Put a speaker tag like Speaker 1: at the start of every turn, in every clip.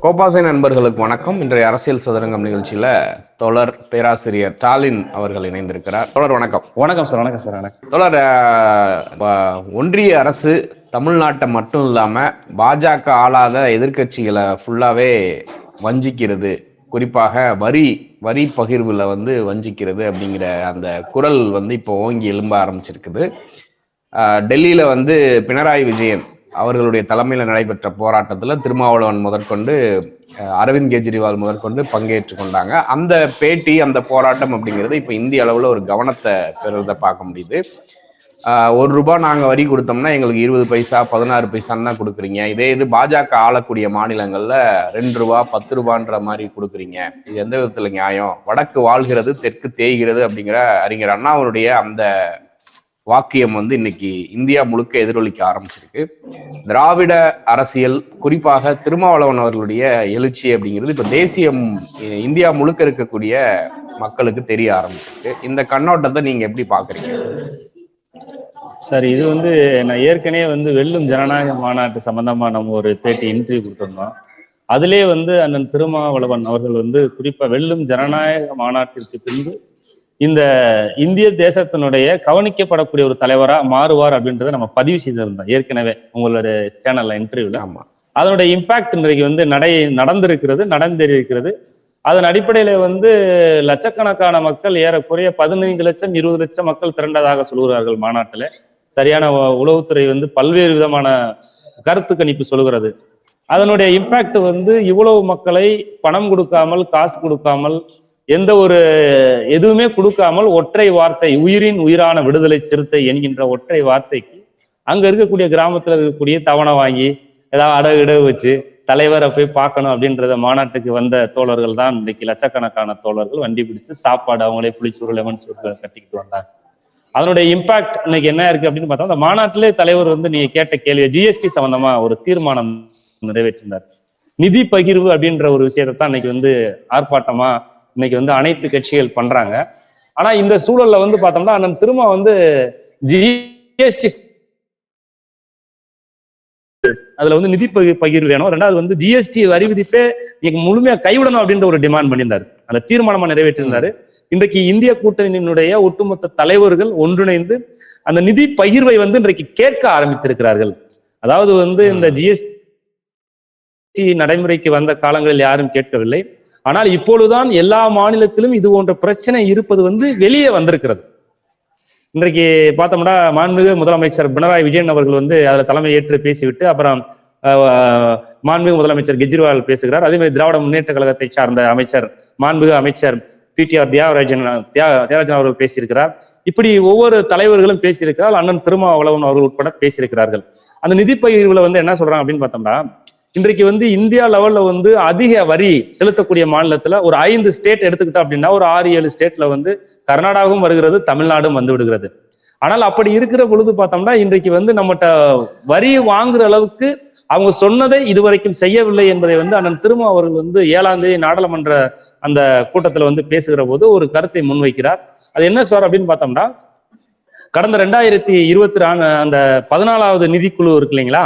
Speaker 1: கோபாசை நண்பர்களுக்கு வணக்கம். இன்றைய அரசியல் சதுரங்கம் நிகழ்ச்சியில தோழர் பேராசிரியர் ஸ்டாலின் அவர்கள் இணைந்திருக்கிறார். தோழர் வணக்கம்.
Speaker 2: வணக்கம் சார். வணக்கம் சார். வணக்கம்
Speaker 1: தோழர். ஒன்றிய அரசு தமிழ்நாட்டை மட்டும் இல்லாம பாஜக ஆளாத எதிர்கட்சிகளை ஃபுல்லாவே வஞ்சிக்கிறது, குறிப்பாக வரி பகிர்வுல வஞ்சிக்கிறது அப்படிங்கிற அந்த குரல் இப்போ ஓங்கி எழும்ப ஆரம்பிச்சிருக்குது. டெல்லியில பினராயி விஜயன் அவர்களுடைய தலைமையில் நடைபெற்ற போராட்டத்தில் திருமாவளவன் முதற்கொண்டு அரவிந்த் கெஜ்ரிவால் முதற்கொண்டு பங்கேற்று கொண்டாங்க. அந்த பேட்டி, அந்த போராட்டம் அப்படிங்கிறது இப்போ இந்திய அளவில் ஒரு கவனத்தை பெறுவதை பார்க்க முடியுது. ₹1 நாங்கள் வரி கொடுத்தோம்னா எங்களுக்கு 20 பைசா 16 பைசான்னு தான் கொடுக்குறீங்க. இது பாஜக ஆளக்கூடிய மாநிலங்களில் ₹2 ₹10 மாதிரி கொடுக்குறீங்க. இது எந்த விதத்தில் நியாயம்? வடக்கு வாழ்கிறது தெற்கு தேய்கிறது அப்படிங்கிற அறிஞர் அண்ணாவுடைய அந்த வாக்கியம் இன்னைக்கு இந்தியா முழுக்க எதிரொலிக்க ஆரம்பிச்சிருக்கு. திராவிட அரசியல், குறிப்பாக திருமாவளவன் அவர்களுடைய எழுச்சி அப்படிங்கிறது இப்ப தேசியம் இந்தியா முழுக்க இருக்கக்கூடிய மக்களுக்கு தெரிய ஆரம்பிச்சிருக்கு. இந்த கண்ணோட்டத்தை நீங்க எப்படி பாக்குறீங்க
Speaker 2: சார்? இது நான் ஏற்கனவே வெல்லும் ஜனநாயக மாநாட்டு சம்பந்தமா நம்ம ஒரு பேட்டி இன்டர்வியூ கொடுத்திருந்தோம். அதிலே அண்ணன் திருமாவளவன் அவர்கள் குறிப்பா வெல்லும் ஜனநாயக மாநாட்டிற்கு பின்பு இந்த இந்திய தேசத்தினுடைய கவனிக்கப்படக்கூடிய ஒரு தலைவரா மாறுவார் அப்படின்றத நம்ம பதிவு செய்திருந்தோம் ஏற்கனவே உங்களோட சேனல்ல இன்டர்வியூல.
Speaker 1: ஆமா,
Speaker 2: அதனுடைய இம்பாக்ட் இன்றைக்கு நடந்திருக்கிறது. அதன் அடிப்படையில லட்சக்கணக்கான மக்கள், ஏறக்குறைய 15 லட்சம் 20 லட்சம் மக்கள் திரண்டதாக சொல்கிறார்கள் மாநாட்டுல. சரியான உளவுத்துறை பல்வேறு விதமான கருத்து கணிப்பு சொல்கிறது. அதனுடைய இம்பாக்ட் இவ்வளவு மக்களை பணம் கொடுக்காமல், காசு கொடுக்காமல், எந்த ஒரு எதுவுமே கொடுக்காமல் ஒற்றை வார்த்தை, உயிரின் உயிரான விடுதலை சிறுத்தை என்கின்ற ஒற்றை வார்த்தைக்கு அங்க இருக்கக்கூடிய கிராமத்துல இருக்கக்கூடிய தவணை வாங்கி ஏதாவது அடகு வச்சு தலைவரை போய் பார்க்கணும் அப்படின்றத மாநாட்டுக்கு வந்த தோழர்கள் தான் இன்னைக்கு லட்சக்கணக்கான தோழர்கள் வண்டி பிடிச்சு சாப்பாடு அவங்களே புளிச்சூறு லெமன் சூறு கட்டிக்கிட்டு வந்தாங்க. அதனுடைய இம்பாக்ட் இன்னைக்கு என்ன இருக்கு அப்படின்னு பார்த்தா, அந்த மாநாட்டிலே தலைவர் நீங்க கேட்ட கேள்வி, ஜிஎஸ்டி சம்பந்தமா ஒரு தீர்மானம் நிறைவேற்றினார். நிதி பகிர்வு அப்படின்ற ஒரு விஷயத்தை தான் இன்னைக்கு ஆர்ப்பாட்டமா இன்னைக்கு அனைத்து கட்சிகள் பண்றாங்க. ஆனா இந்த சூழல்ல பார்த்தோம்னா அண்ணன் திரும்ப ஜிஎஸ்டி அதுல நிதி பகிர்வு வேணும். ரெண்டாவது ஜிஎஸ்டி வரி விதிப்பே நீங்க முழுமையா கைவிடணும் அப்படின்ற ஒரு டிமாண்ட் பண்ணியிருந்தாரு. அந்த தீர்மானமா நிறைவேற்றிருந்தாரு. இன்றைக்கு இந்திய கூட்டணியினுடைய ஒட்டுமொத்த தலைவர்கள் ஒன்றிணைந்து அந்த நிதி பகிர்வை இன்றைக்கு கேட்க ஆரம்பித்திருக்கிறார்கள். அதாவது இந்த ஜிஎஸ்டி நடைமுறைக்கு வந்த காலங்களில் யாரும் கேட்கவில்லை. ஆனால் இப்பொழுதுதான் எல்லா மாநிலத்திலும் இது போன்ற பிரச்சனை இருப்பது வெளியே வந்திருக்கிறது. இன்றைக்கு பார்த்தோம்னா மாண்புமிகு முதலமைச்சர் பினராயி விஜயன் அவர்கள் அதுல தலைமை ஏற்று பேசிவிட்டு அப்புறம் மாண்புமிகு முதலமைச்சர் கெஜ்ரிவால் பேசுகிறார். அதே மாதிரி திராவிட முன்னேற்ற கழகத்தை சார்ந்த அமைச்சர் மாண்புமிகு அமைச்சர் பிடிஆர் தியாகராஜன் அவர்கள் பேசியிருக்கிறார். இப்படி ஒவ்வொரு தலைவர்களும் பேசியிருக்கிறார். அண்ணன் திருமாவளவன் அவர்கள் உட்பட பேசியிருக்கிறார்கள். அந்த நிதி பகிர்வுல என்ன சொல்றாங்க அப்படின்னு பார்த்தோம்னா, இன்றைக்கு இந்தியா லெவல்ல அதிக வரி செலுத்தக்கூடிய மாநிலத்துல ஒரு 5 ஸ்டேட் எடுத்துக்கிட்டோம் அப்படின்னா ஒரு 6-7 ஸ்டேட்ல கர்நாடகாவும் வருகிறது, தமிழ்நாடும் வருகிறது. ஆனால் அப்படி இருக்கிற பொழுது பார்த்தோம்னா இன்றைக்கு நம்மகிட்ட வரி வாங்குற அளவுக்கு அவங்க சொன்னதை இதுவரைக்கும் செய்யவில்லை என்பதை அண்ணன் திருமா அவர்கள் 7ஆம் தேதி நாடாளுமன்ற அந்த கூட்டத்துல பேசுகிற போது ஒரு கருத்தை முன்வைக்கிறார். அது என்ன சார் அப்படின்னு பார்த்தோம்னா, கடந்த 2024 அந்த 14வது நிதிக்குழு இருக்கு இல்லைங்களா,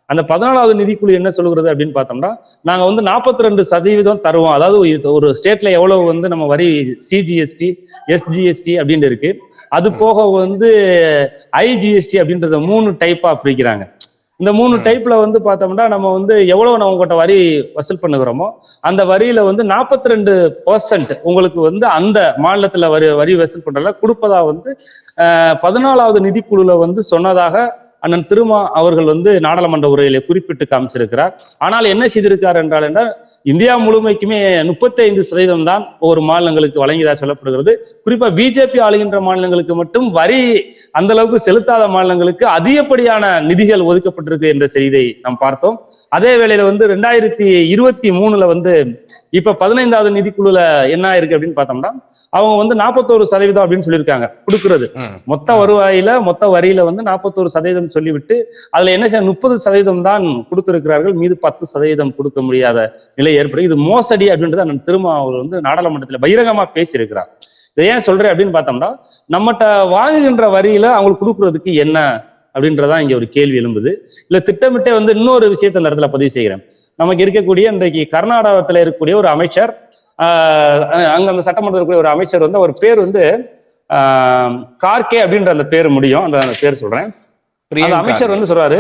Speaker 2: அந்த 14வது நிதிக்குழு என்ன சொல்கிறது அப்படின்னு பார்த்தோம்னா, நாங்க 42% தருவோம். அதாவது ஒரு ஸ்டேட்ல எவ்வளவு நம்ம வரி சிஜிஎஸ்டி, எஸ்ஜிஎஸ்டி அப்படின்னு இருக்கு. அது போக ஐஜிஎஸ்டி அப்படின்றத 3 டைப்பா பிரிக்கிறாங்க. இந்த 3 டைப்ல பார்த்தோம்னா நம்ம எவ்வளவு நம்ம உங்கள்கிட்ட வரி வசூல் பண்ணுகிறோமோ அந்த வரியில 42% உங்களுக்கு அந்த மாநிலத்துல வரி வசூல் பண்றதுல கொடுப்பதா 14வது நிதிக்குழுல சொன்னதாக அண்ணன் திருமா அவர்கள் நாடாளுமன்ற உரையிலே குறிப்பிட்டு காமிச்சிருக்கிறார். ஆனால் என்ன செய்திருக்கார் என்றால் இந்தியா முழுமைக்குமே 35% தான் ஒவ்வொரு மாநிலங்களுக்கு வழங்கியதாக சொல்லப்படுகிறது. குறிப்பா பிஜேபி ஆளுகின்ற மாநிலங்களுக்கு மட்டும் வரி அந்த அளவுக்கு செலுத்தாத மாநிலங்களுக்கு அதிகப்படியான நிதிகள் ஒதுக்கப்பட்டிருக்கு என்ற செய்தியை நாம் பார்த்தோம். அதே வேளையில 2023ல இப்ப 15வது நிதிக்குழுல என்ன இருக்கு அப்படின்னு பார்த்தோம்னா, அவங்க 41% அப்படின்னு சொல்லியிருக்காங்க கொடுக்கறது. மொத்த வருவாயில மொத்த வரியில 41% சொல்லிவிட்டு அதுல என்ன 30% தான் கொடுத்திருக்கிறார்கள், மீது 10% கொடுக்க முடியாத நிலை ஏற்படும். இது மோசடி அப்படின்றது அண்ணன் திருமா அவர் நாடாளுமன்றத்துல பகிரங்கமா பேசியிருக்கிறார். இதை ஏன் சொல்றேன் அப்படின்னு பார்த்தோம்னா, நம்மகிட்ட வாங்குகின்ற வரியில அவங்களுக்கு கொடுக்கறதுக்கு என்ன அப்படின்றதான் இங்க ஒரு கேள்வி எழும்புது. இல்ல திட்டமிட்டே வந்து இன்னொரு விஷயத்த இந்த இடத்துல பதிவு செய்கிறேன். நமக்கு இருக்கக்கூடிய இன்றைக்கு கர்நாடகத்துல இருக்கக்கூடிய ஒரு அமைச்சர், அங்க அந்த சட்டமன்றத்தில் இருக்கக்கூடிய ஒரு அமைச்சர் வந்து அவர் பேர் வந்து கார்கே அப்படின்ற அந்த பேர் முடியும், அந்த பேர் சொல்றேன். அந்த அமைச்சர் வந்து சொல்றாரு,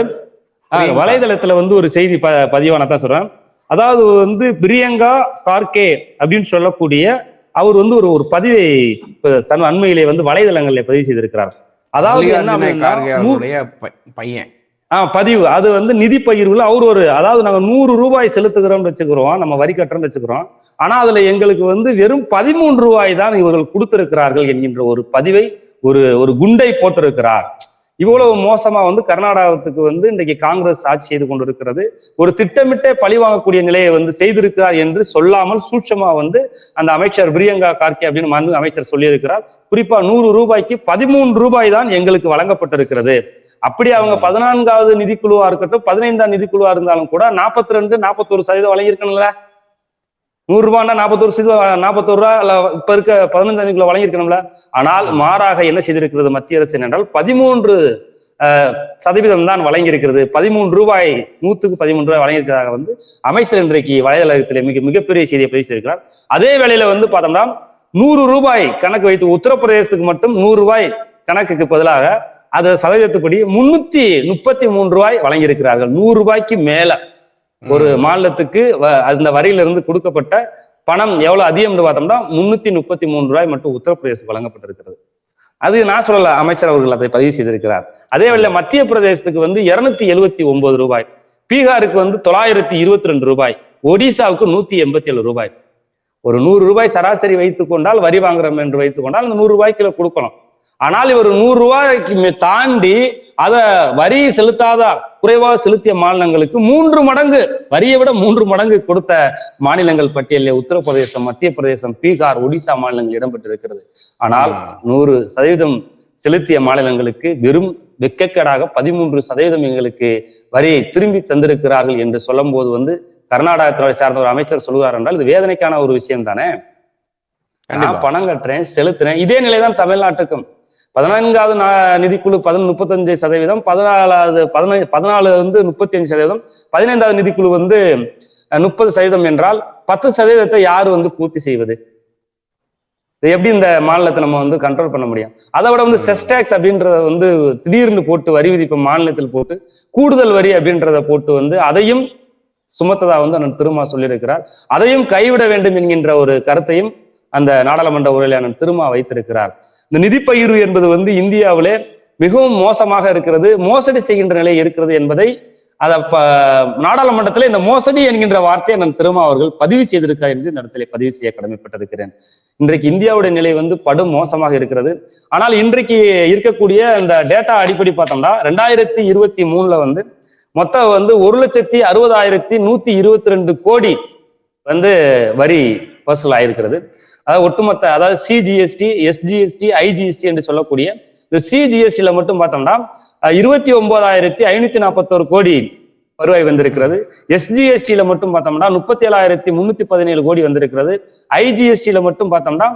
Speaker 2: வலைதளத்துல வந்து ஒரு செய்தி பதிவானதான் சொல்றேன். அதாவது வந்து பிரியங்கா கார்கே அப்படின்னு சொல்லக்கூடிய அவர் வந்து ஒரு பதிவை அண்மையிலே வந்து வலைதளங்களிலே பதிவு செய்திருக்கிறார். அதாவது என்ன
Speaker 1: பையன்
Speaker 2: பதிவு, அது வந்து நிதி பகிர்வுல அவர் அதாவது நாங்க 100 ரூபாய் செலுத்துகிறோம்னு வச்சுக்கிறோம், நம்ம வரி கட்டுறோம்னு வச்சுக்கிறோம், ஆனா அதுல எங்களுக்கு வந்து வெறும் 13 ரூபாய் தான் இவர்கள் கொடுத்திருக்கிறார்கள் என்கின்ற ஒரு பதிவை ஒரு குண்டை போட்டிருக்கிறார். இவ்வளவு மோசமா வந்து கர்நாடகத்துக்கு வந்து இன்றைக்கு காங்கிரஸ் ஆட்சி செய்து கொண்டிருக்கிறது. ஒரு திட்டமிட்ட பழி வாங்கக்கூடிய நிலையை வந்து செய்திருக்கிறார் என்று சொல்லாமல் சூட்சமா வந்து அந்த அமைச்சர் பிரியங்கா கார்கே அப்படின்னு அமைச்சர் சொல்லியிருக்கிறார். குறிப்பா 100 ரூபாய்க்கு 13 ரூபாய் தான் எங்களுக்கு வழங்கப்பட்டிருக்கிறது. அப்படி அவங்க 14வது நிதிக்குழுவா இருக்கட்டும், 15ஆம் நிதிக்குழுவா இருந்தாலும் கூட 42-41% வழங்கியிருக்கணும்ல. 100 ரூபாய்னா 41 ரூபா இப்ப இருக்க 15ஆம் நிதிக்குள்ள வழங்கியிருக்கணும்ல. ஆனால் மாறாக என்ன செய்திருக்கிறது மத்திய அரசு என்றால் 13% தான் வழங்கியிருக்கிறது. 13 ரூபாய் 100க்கு 13 ரூபாய் வழங்கியிருக்கிறதாக வந்து அமைச்சர் இன்றைக்கு வலைதளத்திலே மிகப்பெரிய செய்தியை பதிவு செய்திருக்கிறார். அதே வேளையில வந்து பார்த்தோம்னா 100 ரூபாய் கணக்கு வைத்து உத்தரப்பிரதேசத்துக்கு மட்டும் 100 ரூபாய் கணக்குக்கு பதிலாக அது சதவீதத்துப்படி 333 ரூபாய் வழங்கியிருக்கிறார்கள். 100 ரூபாய்க்கு மேல ஒரு மாநிலத்துக்கு அந்த வரியிலிருந்து கொடுக்கப்பட்ட பணம் எவ்வளவு அதிகம் என்று பார்த்தோம்னா 333 ரூபாய் மட்டும் உத்தரப்பிரதேசத்துக்கு வழங்கப்பட்டிருக்கிறது. அது நான் சொல்லல, அமைச்சர் அவர்கள் அதை பதிவு செய்திருக்கிறார். அதே வேளையில மத்திய பிரதேசத்துக்கு வந்து 279 ரூபாய், பீகாருக்கு வந்து 922 ரூபாய், ஒடிசாவுக்கு 187 ரூபாய். ஒரு 100 ரூபாய் சராசரி வைத்துக் கொண்டால், வரி வாங்குறோம் என்று வைத்துக் கொண்டால் அந்த 100 ரூபாய்க்குள்ள கொடுக்கணும். ஆனால் இவர் 100 ரூபாய்க்கு தாண்டி அதை வரி செலுத்தாத குறைவாக செலுத்திய மாநிலங்களுக்கு 3 மடங்கு, வரியை விட 3 மடங்கு கொடுத்த மாநிலங்கள் பட்டியலில் உத்தரப்பிரதேசம், மத்திய பிரதேசம், பீகார், ஒடிசா மாநிலங்கள் இடம்பெற்றிருக்கிறது. ஆனால் 100% செலுத்திய மாநிலங்களுக்கு வெறும் வெக்கக்கேடாக 13% எங்களுக்கு வரியை திரும்பி தந்திருக்கிறார்கள் என்று சொல்லும் போது வந்து கர்நாடகத்தை சார்ந்த ஒரு அமைச்சர் சொல்லுவார் என்றால் இது வேதனைக்கான ஒரு விஷயம் தானே. நான் பணம் கட்டுறேன், செலுத்துறேன். இதே நிலைதான் தமிழ்நாட்டுக்கும். 14வது நிதிக்குழு 35%, 14 வந்து 35%, 15வது நிதிக்குழு வந்து 30% என்றால் 10% யாரு வந்து பூர்த்தி செய்வது? எப்படி இந்த மாநிலத்தை நம்ம வந்து கண்ட்ரோல் பண்ண முடியும்? அதை விட வந்து செஸ் டாக்ஸ் அப்படின்றத வந்து திடீர்னு போட்டு வரி விதிப்பு மாநிலத்தில் போட்டு கூடுதல் வரி அப்படின்றத போட்டு வந்து அதையும் சுமத்ததா வந்து அண்ணன் திருமா சொல்லியிருக்கிறார். அதையும் கைவிட வேண்டும் என்கின்ற ஒரு கருத்தையும் அந்த நாடாளுமன்ற உரையில் அண்ணன் திருமா வைத்திருக்கிறார். இந்த நிதி பகிர்வு என்பது வந்து இந்தியாவிலே மிகவும் மோசமாக இருக்கிறது, மோசடி செய்கின்ற நிலை இருக்கிறது என்பதை நாடாளுமன்றத்தில் இந்த மோசடி என்கின்ற வார்த்தையை நான் திருமா அவர்கள் பதிவு செய்திருக்கார் என்று இந்த இடத்திலே பதிவு செய்ய கடமைப்பட்டிருக்கிறேன். இன்றைக்கு இந்தியாவுடைய நிலை வந்து படும் மோசமாக இருக்கிறது. ஆனால் இன்றைக்கு இருக்கக்கூடிய இந்த டேட்டா அடிப்படை பார்த்தோம்னா 2023 வந்து மொத்தம் வந்து 1,60,122 கோடி வந்து வரி வசூல் ஆயிருக்கிறது. அதாவது ஒட்டுமொத்த, அதாவது சிஜிஎஸ்டி, எஸ்ஜிஎஸ்டி, ஐஜிஎஸ்டி என்று சொல்லக்கூடிய இந்த சிஜிஎஸ்டியில மட்டும் பார்த்தோம்னா 29,541 கோடி வருவாய் வந்திருக்கிறது. எஸ்ஜிஎஸ்டியில மட்டும் பார்த்தோம்னா 37,317 கோடி வந்திருக்கிறது. ஐஜிஎஸ்டியில மட்டும் பார்த்தோம்னா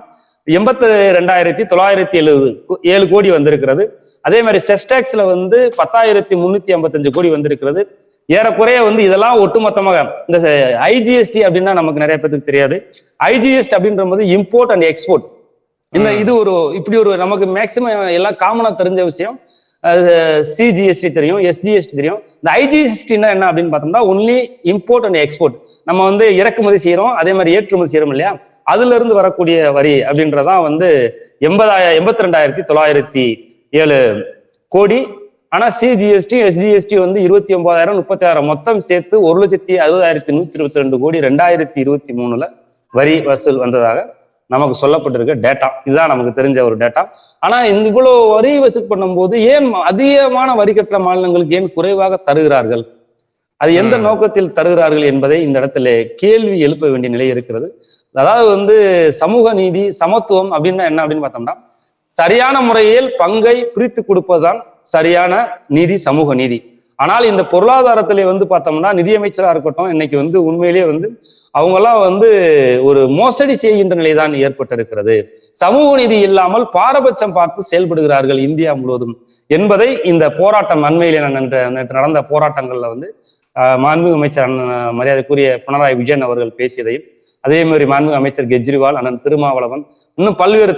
Speaker 2: 82,907 கோடி வந்திருக்கிறது. அதே மாதிரி செஸ் டாக்ஸ்ல வந்து 10,355 கோடி வந்திருக்கிறது. ஏறக்குறைய வந்து இதெல்லாம் ஒட்டுமொத்தமாக இந்த ஐஜிஎஸ்டி அப்படின்னா நமக்கு நிறைய பேருக்கு தெரியாது. ஐஜிஎஸ்டி அப்படின்ற போது இம்போர்ட் அண்ட் எக்ஸ்போர்ட். இந்த இது இப்படி நமக்கு மேக்சிமம் எல்லாம் காமனா தெரிஞ்ச விஷயம். சிஜிஎஸ்டி தெரியும், எஸ்ஜிஎஸ்டி தெரியும். இந்த ஐஜிஎஸ்டினா என்ன அப்படின்னு பார்த்தோம்னா ஒன்லி இம்போர்ட் அண்ட் எக்ஸ்போர்ட். நம்ம வந்து இறக்குமதி செய்யறோம், அதே மாதிரி ஏற்றுமதி செய்யறோம் இல்லையா, அதுல இருந்து வரக்கூடிய வரி அப்படின்றதான் வந்து 82,907 கோடி. ஆனா சிஜிஎஸ்டி, எஸ்ஜிஎஸ்டி வந்து 29,000, 36,000 மொத்தம் சேர்த்து 1,60,122 கோடி 2023 வரி வசூல் வந்ததாக நமக்கு சொல்லப்பட்டிருக்க டேட்டா. இதுதான் நமக்கு தெரிஞ்ச ஒரு டேட்டா. ஆனா இவ்வளவு வரி வசூல் பண்ணும்போது ஏன் அதிகமான வரி கட்டுற மாநிலங்களுக்கு ஏன் குறைவாக தருகிறார்கள்? அது எந்த நோக்கத்தில் தருகிறார்கள் என்பதை இந்த இடத்துல கேள்வி எழுப்ப வேண்டிய நிலை இருக்கிறது. அதாவது வந்து சமூக நீதி, சமத்துவம் அப்படின்னா என்ன அப்படின்னு பார்த்தோம்னா சரியான முறையில் பங்கை பிரித்து கொடுப்பதுதான் சரியான நீதி, சமூக நீதி. ஆனால் இந்த பொருளாதாரத்திலே வந்து பார்த்தோம்னா நிதியமைச்சரா இருக்கட்டும், இன்னைக்கு வந்து உண்மையிலேயே வந்து அவங்கெல்லாம் வந்து ஒரு மோசடி செய்கின்ற நிலைதான் ஏற்பட்டிருக்கிறது. சமூக நீதி இல்லாமல் பாரபட்சம் பார்த்து செயல்படுகிறார்கள் இந்தியா முழுவதும் என்பதை இந்த போராட்டம் அண்மையிலே நேற்று நடந்த போராட்டங்கள்ல வந்து மாண்புமிகு அமைச்சர் மரியாதைக்குரிய பினராயி விஜயன் அவர்கள் பேசியதையும், அதே மாதிரி மாண்புமிகு அமைச்சர் கெஜ்ரிவால், அண்ணன் திருமாவளவன், இன்னும் பல்வேறு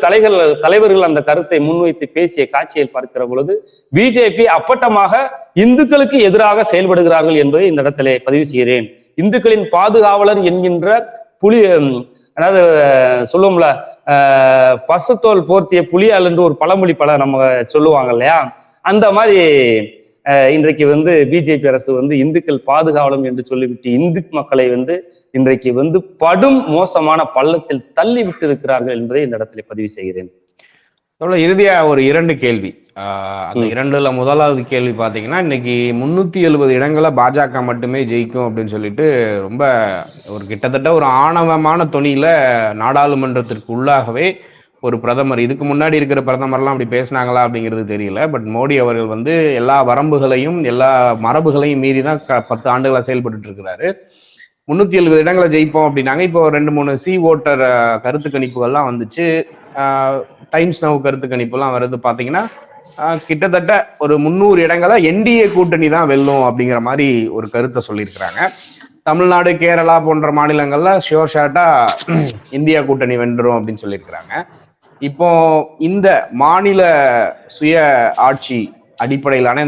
Speaker 2: தலைவர்கள் அந்த கருத்தை முன்வைத்து பேசிய காட்சியை பார்க்கிற பொழுது பிஜேபி அப்பட்டமாக இந்துக்களுக்கு எதிராக செயல்படுகிறார்கள் என்பதை இந்த இடத்திலே பதிவு செய்கிறேன். இந்துக்களின் பாதுகாவலர் என்கின்ற புலி, அதாவது சொல்லுவோம்ல, பசுத்தோல் போர்த்திய புலியால் என்று ஒரு பழமொழி நம்ம சொல்லுவாங்க இல்லையா, அந்த மாதிரி இன்றைக்கு வந்து பிஜேபி அரசு வந்து இந்துக்கள் பாதுகாவலம் என்று சொல்லிவிட்டு இந்து மக்களை வந்து இன்றைக்கு வந்து படும் மோசமான பள்ளத்தில் தள்ளி விட்டு இருக்கிறார்கள் என்பதை இந்த இடத்துல பதிவு செய்கிறேன்.
Speaker 1: இறுதியா ஒரு 2 கேள்வி. அந்த 2ல முதலாவது கேள்வி பாத்தீங்கன்னா, இன்னைக்கு 370 இடங்களை பாஜக மட்டுமே ஜெயிக்கும் அப்படின்னு சொல்லிட்டு ரொம்ப ஒரு கிட்டத்தட்ட ஒரு ஆணவமான தொனியில நாடாளுமன்றத்திற்கு உள்ளாகவே ஒரு பிரதமர், இதுக்கு முன்னாடி இருக்கிற பிரதமர்லாம் அப்படி பேசினாங்களா அப்படிங்கிறது தெரியல. பட் மோடி அவர்கள் வந்து எல்லா வரம்புகளையும் எல்லா மரபுகளையும் மீறி தான் 10 ஆண்டுகளா செயல்பட்டு இருக்கிறாரு. 370 இடங்களை ஜெயிப்போம் அப்படின்னாங்க. இப்போ 2-3 சி ஓட்டர் கருத்து கணிப்புகள்லாம் வந்துச்சு. டைம்ஸ் நவ் கருத்து கணிப்புலாம் வருது. பாத்தீங்கன்னா கிட்டத்தட்ட ஒரு 300 இடங்களை என்டிஏ கூட்டணி தான் வெல்லும் அப்படிங்கிற மாதிரி ஒரு கருத்தை சொல்லியிருக்கிறாங்க. தமிழ்நாடு, கேரளா போன்ற மாநிலங்கள்ல ஷியோர் ஷார்ட்டா இந்தியா கூட்டணி வென்றுரும் அப்படின்னு சொல்லியிருக்கிறாங்க. இப்போ இந்த மாநில சுய ஆட்சி அடிப்படையிலான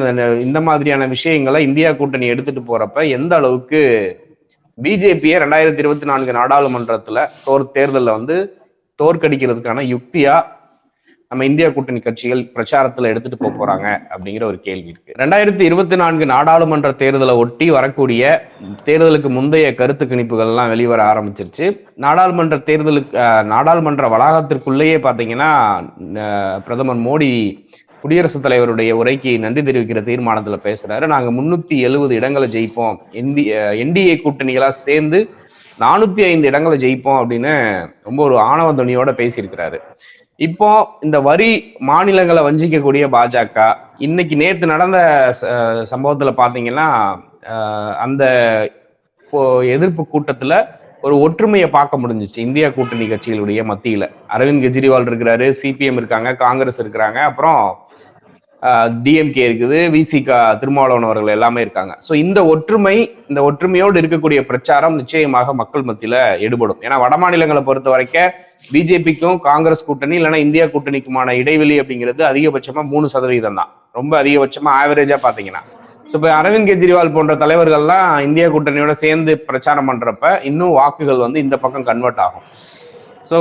Speaker 1: இந்த மாதிரியான விஷயங்களை இந்தியா கூட்டணி எடுத்துட்டு போறப்ப எந்த அளவுக்கு பிஜேபியை 2024 நாடாளுமன்றத்துல தேர்தலில் வந்து தோற்கடிக்கிறதுக்கான யுக்தியா நம்ம இந்தியா கூட்டணி கட்சிகள் பிரச்சாரத்துல எடுத்துட்டு போறாங்க அப்படிங்கிற ஒரு கேள்வி இருக்கு. 2024 நாடாளுமன்ற தேர்தலை ஒட்டி வரக்கூடிய தேர்தலுக்கு முந்தைய கருத்து கணிப்புகள் எல்லாம் வெளிவர ஆரம்பிச்சிருச்சு. நாடாளுமன்ற வளாகத்திற்குள்ளேயே பாத்தீங்கன்னா பிரதமர் மோடி குடியரசுத் தலைவருடைய உரைக்கு நன்றி தெரிவிக்கிற தீர்மானத்துல பேசுறாரு. நாங்க 370 இடங்களை ஜெயிப்போம், என்டிஏ கூட்டணிகளா சேர்ந்து 405 இடங்களை ஜெயிப்போம் அப்படின்னு ரொம்ப ஒரு ஆணவ துணியோட பேசியிருக்கிறாரு. இப்போ இந்த வரி மாநிலங்களை வஞ்சிக்கக்கூடிய பாஜக இன்னைக்கு நேற்று நடந்த சம்பவத்துல பாத்தீங்கன்னா அந்த எதிர்ப்பு கூட்டத்துல ஒரு ஒற்றுமையை பார்க்க முடிஞ்சிச்சு இந்தியா கூட்டணி கட்சிகளுடைய மத்தியில. அரவிந்த் கெஜ்ரிவால் இருக்கிறாரு, சிபிஎம் இருக்காங்க, காங்கிரஸ் இருக்கிறாங்க, அப்புறம் டிஎம்கே இருக்குது, விசிகா திருமாவளவன் அவர்கள் எல்லாமே இருக்காங்க. ஸோ இந்த ஒற்றுமையோடு இருக்கக்கூடிய பிரச்சாரம் நிச்சயமாக மக்கள் மத்தியில எடுபடும். ஏன்னா வட மாநிலங்களை பொறுத்த வரைக்கும் பிஜேபிக்கும் காங்கிரஸ் கூட்டணி இல்லைன்னா இந்தியா கூட்டணிக்குமான இடைவெளி அப்படிங்கிறது அதிகபட்சமா 3% தான். ரொம்ப அதிகபட்சமா ஆவரேஜா பாத்தீங்கன்னா. ஸோ இப்போ அரவிந்த் கெஜ்ரிவால் போன்ற தலைவர்கள்லாம் இந்தியா கூட்டணியோட சேர்ந்து பிரச்சாரம் பண்றப்ப இன்னும் வாக்குகள் வந்து இந்த பக்கம் கன்வெர்ட் ஆகும். ஸோ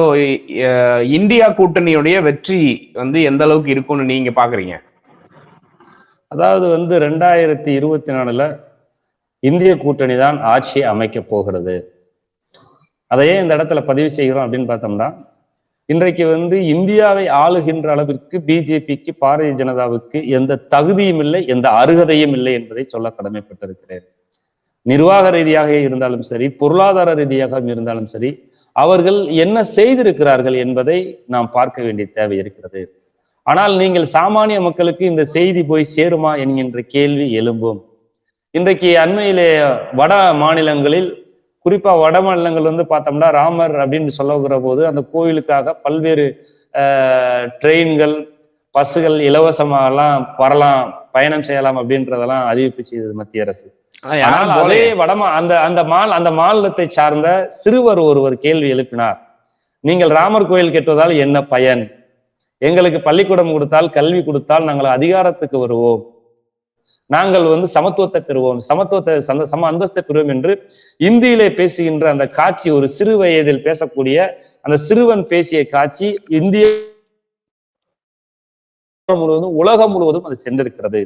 Speaker 1: இந்தியா கூட்டணியுடைய வெற்றி வந்து எந்த அளவுக்கு இருக்கும்னு நீங்க பாக்குறீங்க?
Speaker 2: அதாவது வந்து 2024 இந்திய கூட்டணி தான் ஆட்சியை அமைக்க போகிறது. அதையே இந்த இடத்துல பதிவு செய்கிறோம் அப்படின்னு பார்த்தோம்னா, இன்றைக்கு வந்து இந்தியாவை ஆளுகின்ற அளவிற்கு பிஜேபிக்கு, பாரதிய ஜனதாவுக்கு எந்த தகுதியும் இல்லை, எந்த அருகதையும் இல்லை என்பதை சொல்ல கடமைப்பட்டிருக்கிறேன். நிர்வாக ரீதியாக இருந்தாலும் சரி, பொருளாதார ரீதியாக இருந்தாலும் சரி, அவர்கள் என்ன செய்திருக்கிறார்கள் என்பதை நாம் பார்க்க வேண்டிய தேவை இருக்கிறது. ஆனால் நீங்கள் சாமானிய மக்களுக்கு இந்த செய்தி போய் சேருமா என்கின்ற கேள்வி எழும்பும். இன்றைக்கு அண்மையிலே வட மாநிலங்களில், குறிப்பா வட மாநிலங்கள் வந்து பார்த்தோம்னா ராமர் அப்படின்னு சொல்லுகிற போது அந்த கோயிலுக்காக பல்வேறு ட்ரெயின்கள், பஸ்ஸுகள் இலவசமாகலாம் வரலாம், பயணம் செய்யலாம் அப்படின்றதெல்லாம் அறிவிப்பு செய்தது மத்திய அரசு. ஆனால் அதே அந்த மாநிலத்தை சார்ந்த சிறுவர் ஒருவர் கேள்வி எழுப்பினார், நீங்கள் ராமர் கோயில் கட்டுவதால் என்ன பயன்? எங்களுக்கு பள்ளிக்கூடம் கொடுத்தால், கல்வி கொடுத்தால் நாங்கள் அதிகாரத்துக்கு வருவோம், நாங்கள் வந்து சமத்துவத்தை பெறுவோம், சம அந்தஸ்தை பெறுவோம் என்று இந்தியிலே பேசுகின்ற அந்த காட்சி, ஒரு சிறு வயதில் பேசக்கூடிய அந்த சிறுவன் பேசிய காட்சி இந்திய முழுவதும், உலகம் முழுவதும் அது சென்றிருக்கிறது.